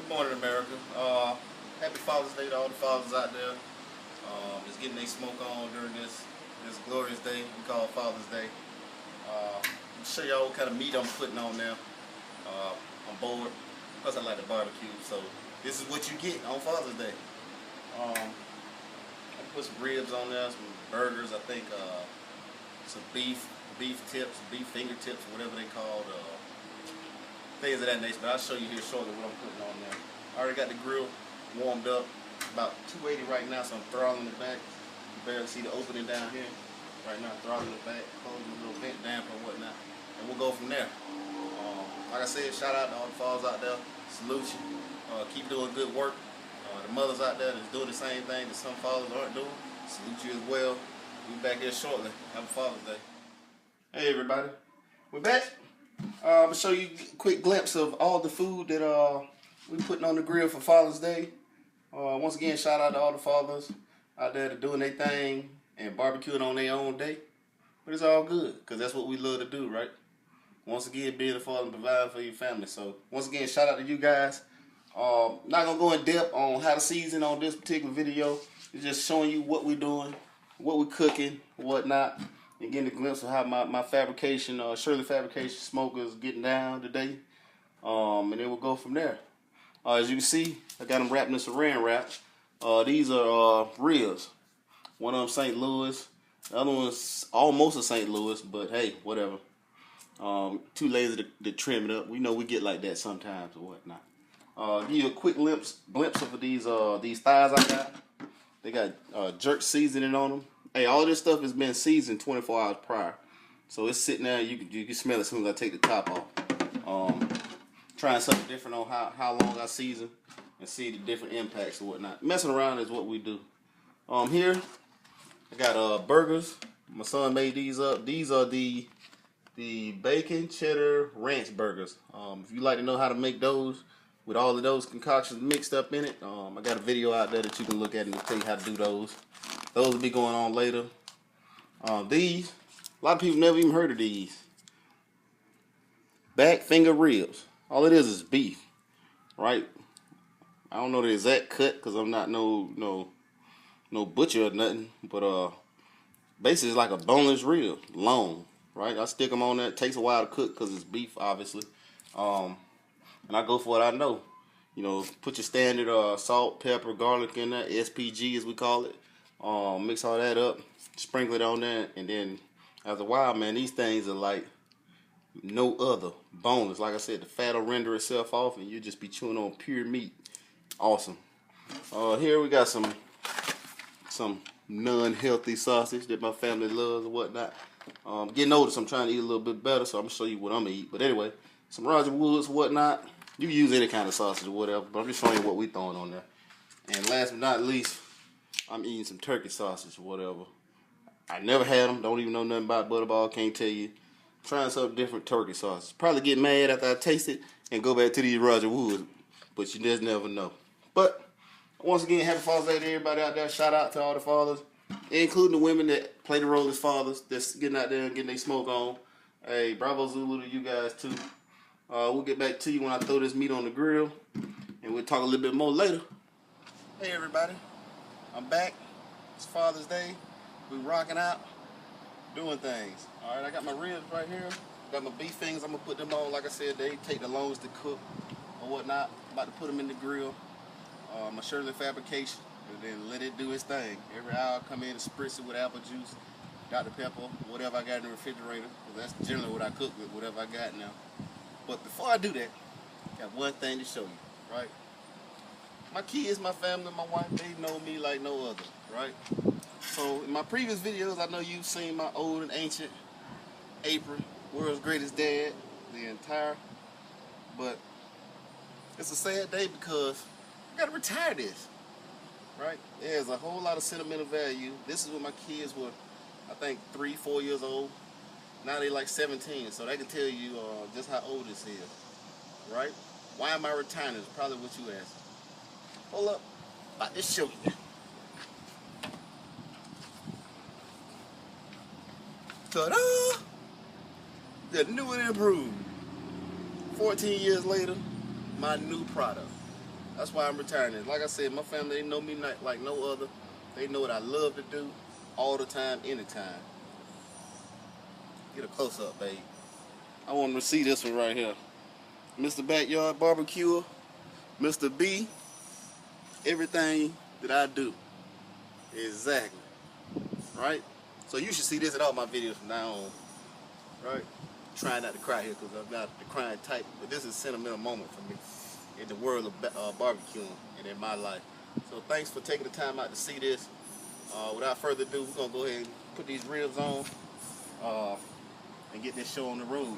Good morning, America. Happy Father's Day to all the fathers out there. Just getting their smoke on during this glorious day we call Father's Day. I'll show y'all what kind of meat I'm putting on now. I'm bored. Plus I like to barbecue, so this is what you get on Father's Day. I put some ribs on there, some burgers, I think some beef tips, beef fingertips, whatever they called. Things of that nature, but I'll show you here shortly what I'm putting on there. I already got the grill warmed up, about 280 right now, so I'm throttling it back. You barely see the opening down here. Right now, throttling it back, closing the little vent damper and whatnot, and we'll go from there. Like I said, shout out to all the fathers out there. Salute you. Keep doing good work. The mothers out there that's doing the same thing that some fathers aren't doing, salute you as well. We'll be back here shortly. Happy Father's Day. Hey everybody, we're back. I'm going to show you a quick glimpse of all the food that we're putting on the grill for Father's Day. Once again, shout out to all the fathers out there that doing their thing and barbecuing on their own day. But it's all good, because that's what we love to do, right? Once again, being a father and providing for your family. So, once again, shout out to you guys. Not going to go in depth on how to season on this particular video. It's just showing you what we're doing, what we're cooking, whatnot. And getting a glimpse of how my fabrication, Shirley Fabrication smoker is getting down today. And then we'll go from there. As you can see, I got them wrapped in saran wrap. These are ribs. One of them St. Louis. The other one's almost a St. Louis, but hey, whatever. Too lazy to trim it up. We know we get like that sometimes or whatnot. Give you a quick glimpse of these thighs I got. They got jerk seasoning on them. Hey, all this stuff has been seasoned 24 hours prior. So it's sitting there, you can smell it as soon as I take the top off. Trying something different on how long I season and see the different impacts or whatnot. Messing around is what we do. Here, I got burgers. My son made these up. These are the bacon, cheddar, ranch burgers. If you like to know how to make those with all of those concoctions mixed up in it, I got a video out there that you can look at and tell you how to do those. Those will be going on later. These, a lot of people never even heard of these. Back finger ribs. All it is beef, right? I don't know the exact cut because I'm not no butcher or nothing. But basically it's like a boneless rib, long, right? I stick them on there. It takes a while to cook because it's beef, obviously. And I go for what I know. You know, put your standard salt, pepper, garlic in there, SPG as we call it. Mix all that up, sprinkle it on there, and then after a while, man, these things are like no other. Boneless. Like I said, the fat will render itself off, and you'll just be chewing on pure meat. Awesome. Here we got some non-healthy sausage that my family loves and whatnot. Getting older, so I'm trying to eat a little bit better, so I'm gonna show you what I'm gonna eat. But anyway, some Roger Woods, whatnot. You can use any kind of sausage or whatever, but I'm just showing you what we throwing on there. And last but not least, I'm eating some turkey sausage or whatever. I never had them. Don't even know nothing about Butterball. Can't tell you. Trying something different turkey sausage. Probably get mad after I taste it and go back to these Roger Woods. But you just never know. But once again, happy Father's Day to everybody out there. Shout out to all the fathers, including the women that play the role as fathers. That's getting out there and getting their smoke on. Hey, bravo Zulu to you guys too. We'll get back to you when I throw this meat on the grill. And we'll talk a little bit more later. Hey everybody. I'm back. It's Father's Day. We rocking out, doing things. All right, I got my ribs right here. Got my beef fingers. I'm gonna put them on. Like I said, they take the longest to cook or whatnot. I'm about to put them in the grill. My Shirley Fabrication, and then let it do its thing. Every hour I come in and spritz it with apple juice, Dr. Pepper, whatever I got in the refrigerator. That's generally what I cook with, whatever I got now. But before I do that, I got one thing to show you, right? My kids, my family, my wife, they know me like no other, right? So in my previous videos, I know you've seen my old and ancient apron, World's Greatest Dad, the entire. But it's a sad day because I gotta retire this, right? There's a whole lot of sentimental value. This is when my kids were, I think, 3, 4 years old. Now they like 17, so they can tell you just how old this is, right? Why am I retiring this? Probably what you asked. Hold up, about to show you. Ta-da! The new and improved. 14 years later, my new product. That's why I'm retiring this. Like I said, my family, they know me like no other. They know what I love to do all the time, anytime. Get a close-up, babe. I want them to see this one right here. Mr. Backyard Barbecue, Mr. B, everything that I do. Exactly. Right? So you should see this in all my videos from now on. Right? Trying not to cry here because I've got the crying type, but this is a sentimental moment for me in the world of barbecuing and in my life. So thanks for taking the time out to see this. Without further ado, we're going to go ahead and put these ribs on and get this show on the road.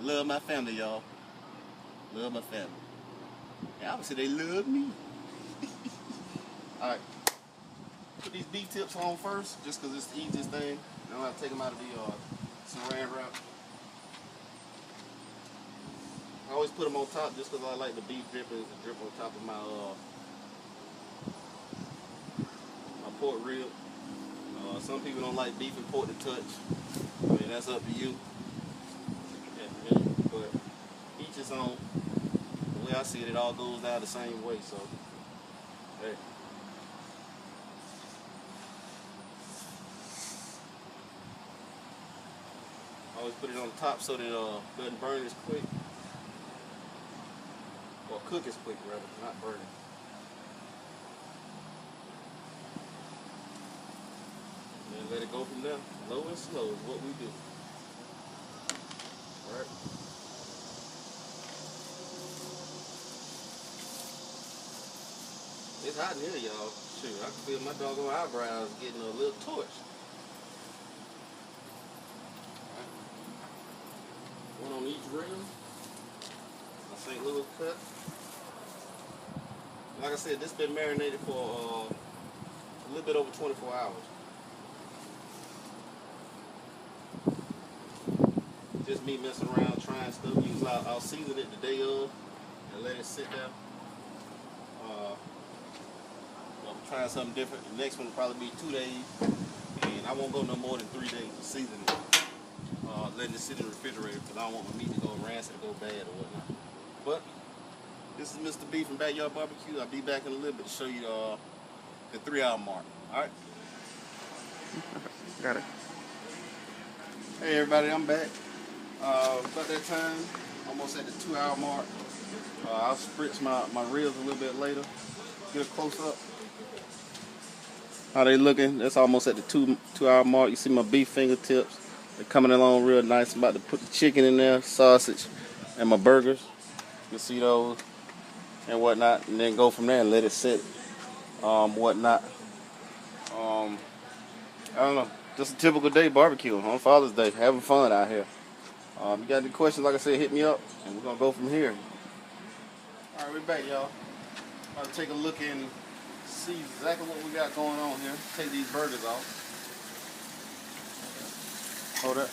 Love my family, y'all. Love my family. And obviously they love me. Alright. Put these beef tips on first, just because it's the easiest thing. Then I'll take them out of the saran wrap. I always put them on top just because I like the beef drippings to drip on top of my pork rib. Some people don't like beef and pork to touch. I mean, that's up to you. But each his own. The way I see it, it all goes down the same way. So, hey. I always put it on the top so that it doesn't burn as quick. Or cook as quick, rather, not burn it. And let it go from there. Low and slow is what we do. Alright. It's hot in here, y'all. Shoot, I can feel my doggone eyebrows getting a little torched. One on each rim. My St. Louis cut. Like I said, this has been marinated for a little bit over 24 hours. Just me messing around, trying stuff. Usually I'll season it the day of and let it sit there. I'm trying something different. The next one will probably be 2 days, and I won't go no more than 3 days to season it. Letting it sit in the refrigerator because I don't want my meat to go rancid or go bad or whatnot. But this is Mr. B from Backyard Barbecue. I'll be back in a little bit to show you the 3-hour mark. Alright? Got it. Hey everybody, I'm back. About that time, almost at the 2-hour mark. I'll spritz my ribs a little bit later. Get a close up. How they looking? That's almost at the 2-hour mark. You see my beef fingertips. They're coming along real nice. I'm about to put the chicken in there, sausage, and my burgers. You see those and whatnot, and then go from there and let it sit. Whatnot. I don't know. Just a typical day barbecue on Father's Day. Having fun out here. You got any questions? Like I said, hit me up, and we're gonna go from here. All right, we're back, y'all. I'll take a look and see exactly what we got going on here. Take these burgers off. Hold up.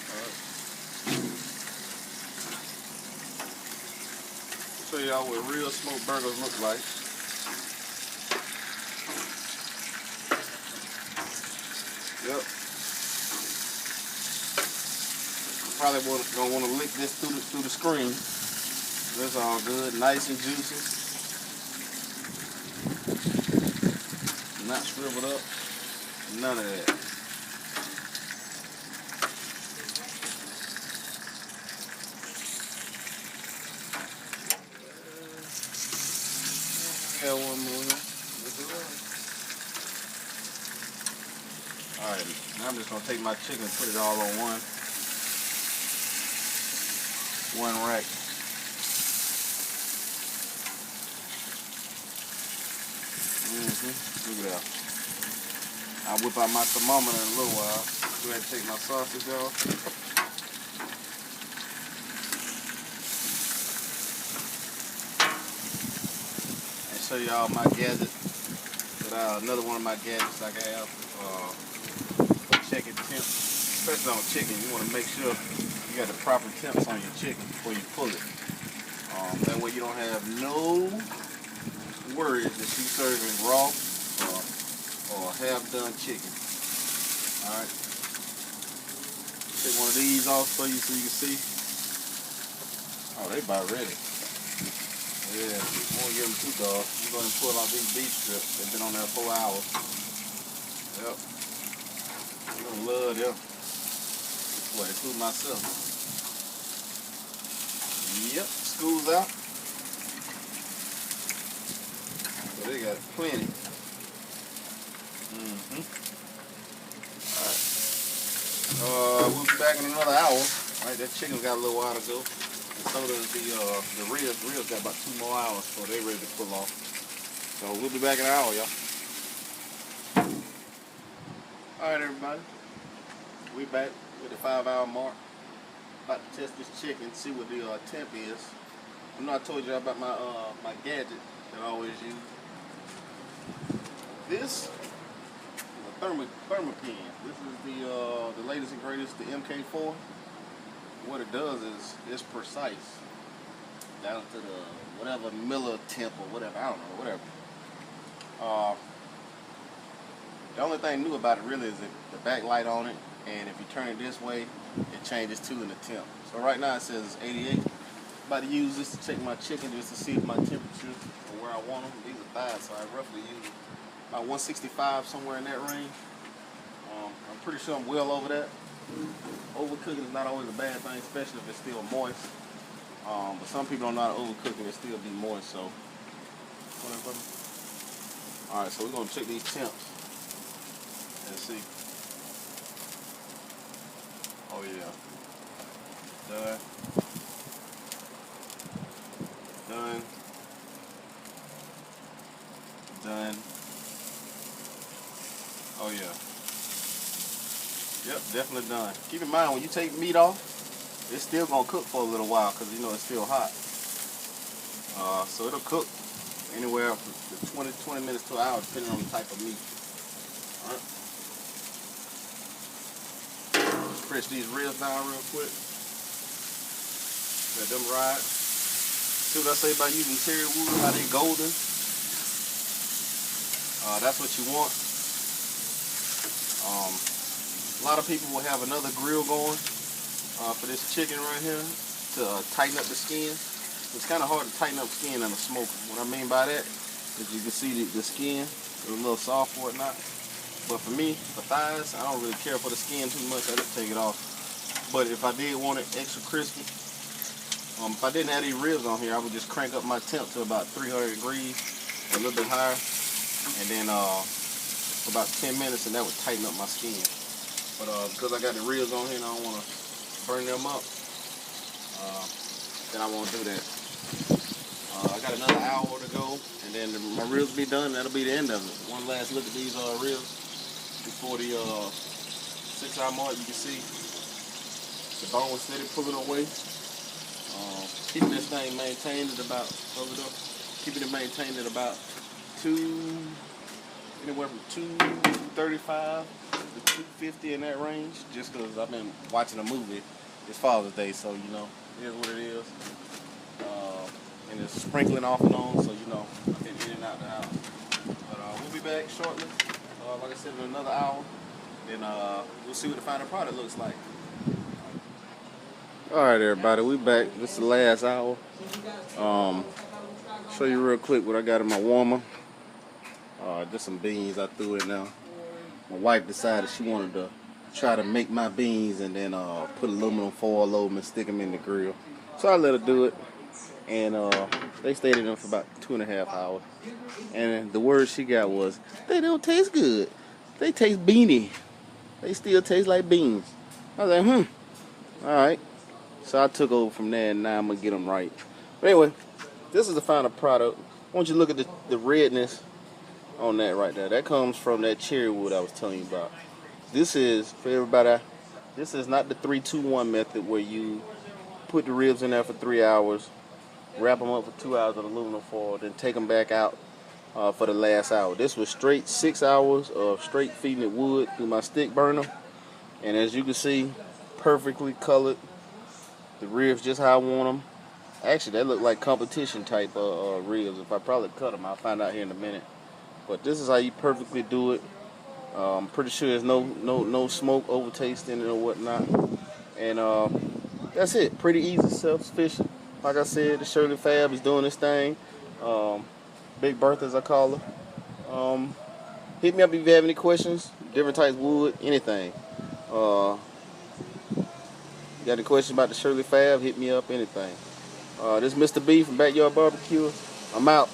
Alright. Show y'all what real smoked burgers look like. Yep. Probably gonna want to lick this through the screen. That's all good, nice and juicy. Not shriveled up. None of that. Got one more here. Alright, now I'm just gonna take my chicken and put it all on one rack. Look at that. I'll whip out my thermometer in a little while. Go ahead and take my sausage off. And show y'all my gadget. Another one of my gadgets I have for checking temps. Especially on chicken, you want to make sure you got the proper temps on your chicken before you pull it. That way you don't have no worries that you're serving raw or half-done chicken. Alright. Take one of these off for you so you can see. Oh, they about ready. Yeah, we won't give them too dog. We're going to pull out these beef strips. They've been on there 4 hours. Yep. You're going to love them. Boy, include myself. Yep, school's out. So they got plenty. Alright. We'll be back in another hour. Alright, that chicken's got a little while to go. So does the ribs. Ribs got about 2 more hours, so they ready to pull off. So we'll be back in an hour, y'all. Alright, everybody. We back with the 5-hour mark. About to test this chicken, see what the temp is. I know I told you about my my gadget that I always use. This is a thermopan. This is the latest and greatest, the MK4. What it does is it's precise down to the whatever millitemp or whatever, I don't know, whatever. The only thing new about it really is the backlight on it, and if you turn it this way, it changes to in the temp. So right now it says 88. About to use this to check my chicken just to see if my temperature or where I want them. These are thighs, so I roughly use about 165, somewhere in that range. I'm pretty sure I'm well over that. Overcooking is not always a bad thing, especially if it's still moist. But some people don't know how to overcook and it still be moist, so. Alright, so we're gonna check these temps and see. Oh yeah. Done. Done. Done. Oh yeah. Yep, definitely done. Keep in mind, when you take meat off, it's still gonna cook for a little while because you know it's still hot. So it'll cook anywhere from 20 minutes to an hour, depending on the type of meat. All right. Press these ribs down real quick. Let them ride. See what I say about using cherry wood? How they golden? That's what you want. A lot of people will have another grill going for this chicken right here to tighten up the skin. It's kind of hard to tighten up skin on a smoker. What I mean by that is you can see the skin is a little soft or whatnot. But for me, for thighs, I don't really care for the skin too much. I just take it off. But if I did want it extra crispy, if I didn't have these ribs on here, I would just crank up my temp to about 300 degrees, a little bit higher, and then for about 10 minutes, and that would tighten up my skin. But because I got the ribs on here and I don't want to burn them up, then I won't do that. I got another hour to go, and then my ribs will be done. That'll be the end of it. One last look at these ribs before the 6-hour mark. You can see the bone was steady pulling away. Keeping this thing maintained at about keeping it maintained at about anywhere from 235 to 250 in that range. Just because I've been watching a movie. It's Father's Day, so you know it is what it is. And it's sprinkling off and on, so you know I've been in and out the house. But we'll be back shortly. Like I said, in another hour. Then we'll see what the final product looks like. Alright everybody, we back. This is the last hour. Show you real quick what I got in my warmer. Just some beans I threw in there. My wife decided she wanted to try to make my beans and then put aluminum foil over them and stick them in the grill. So I let her do it. And they stayed in them for about 2.5 hours. And the word she got was, they don't taste good. They taste beany. They still taste like beans. I was like, alright. So I took over from there, and now I'm going to get them right. But anyway, this is the final product. I want you to look at the redness on that right there. That comes from that cherry wood I was telling you about. This is, for everybody, this is not the 3-2-1 method where you put the ribs in there for 3 hours, wrap them up for 2 hours with aluminum foil, then take them back out for the last hour. This was straight 6 hours of straight feeding it wood through my stick burner. And as you can see, perfectly colored. The ribs just how I want them. Actually, they look like competition type ribs. If I probably cut them, I'll find out here in a minute. But this is how you perfectly do it. I'm pretty sure there's no smoke overtaste in it or whatnot. And that's it. Pretty easy, self-sufficient. Like I said, the Shirley Fab is doing this thing. Big Bertha, as I call her. Hit me up if you have any questions. Different types of wood, anything. Got any questions about the Shirley Fab? Hit me up, anything. This is Mr. B from Backyard Barbecue. I'm out.